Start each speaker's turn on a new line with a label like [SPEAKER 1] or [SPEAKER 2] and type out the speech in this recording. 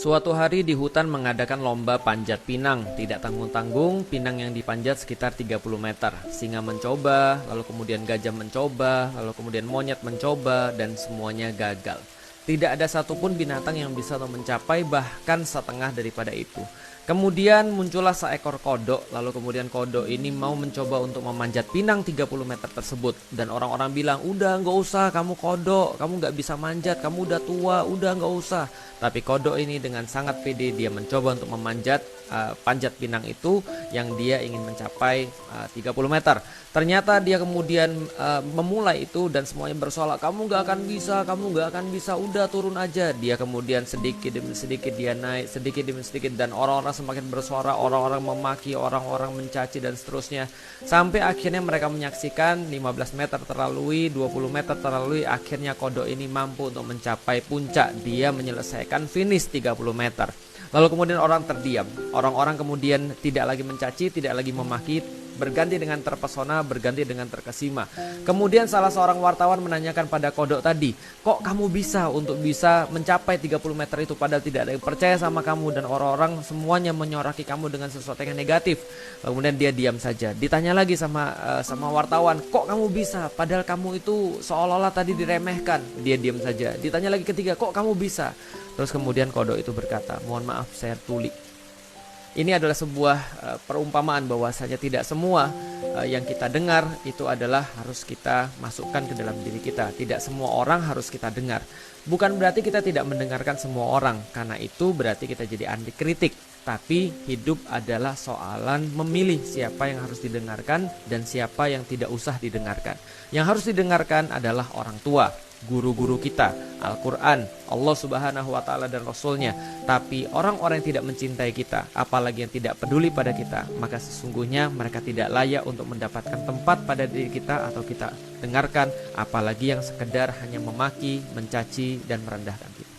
[SPEAKER 1] Suatu hari di hutan mengadakan lomba panjat pinang. Tidak tanggung-tanggung, pinang yang dipanjat sekitar 30 meter. Singa mencoba, lalu kemudian gajah mencoba, lalu kemudian monyet mencoba, dan semuanya gagal. Tidak ada satupun binatang yang bisa mencapai bahkan setengah daripada itu. Kemudian muncullah seekor kodok, lalu kemudian kodok ini mau mencoba untuk memanjat pinang 30 meter tersebut. Dan orang-orang bilang, udah nggak usah kamu kodok, kamu nggak bisa manjat, kamu udah tua, udah nggak usah. Tapi kodok ini dengan sangat pede dia mencoba untuk memanjat panjat pinang itu yang dia ingin mencapai 30 meter. Ternyata dia kemudian memulai itu dan semuanya bersorak, kamu nggak akan bisa, kamu nggak akan bisa, udah turun aja. Dia kemudian sedikit demi sedikit dia naik, sedikit demi sedikit, dan orang-orang semakin bersorak, orang-orang memaki, orang-orang mencaci dan seterusnya. Sampai akhirnya mereka menyaksikan 15 meter terlalui, 20 meter terlalui, akhirnya kodok ini mampu untuk mencapai puncak. Dia menyelesaikan finish 30 meter. Lalu kemudian orang terdiam. Orang-orang kemudian tidak lagi mencaci, tidak lagi memaki, berganti dengan terpesona, berganti dengan terkesima. Kemudian salah seorang wartawan menanyakan pada kodok tadi, kok kamu bisa untuk bisa mencapai 30 meter itu padahal tidak ada yang percaya sama kamu dan orang-orang semuanya menyoraki kamu dengan sesuatu yang negatif. Kemudian dia diam saja. Ditanya lagi sama wartawan, kok kamu bisa padahal kamu itu seolah-olah tadi diremehkan. Dia diam saja. Ditanya lagi ketiga, kok kamu bisa? Terus kemudian kodok itu berkata, mohon maaf saya tuli. Ini adalah sebuah perumpamaan bahwasanya tidak semua yang kita dengar itu adalah harus kita masukkan ke dalam diri kita. Tidak semua orang harus kita dengar. Bukan berarti kita tidak mendengarkan semua orang, karena itu berarti kita jadi anti kritik. Tapi hidup adalah soalan memilih siapa yang harus didengarkan dan siapa yang tidak usah didengarkan. Yang harus didengarkan adalah orang tua, guru-guru kita, Al-Quran, Allah Subhanahu wa Ta'ala dan Rasulnya. Tapi orang-orang yang tidak mencintai kita, apalagi yang tidak peduli pada kita, maka sesungguhnya mereka tidak layak untuk mendapatkan tempat pada diri kita atau kita dengarkan, apalagi yang sekedar hanya memaki, mencaci dan merendahkan kita.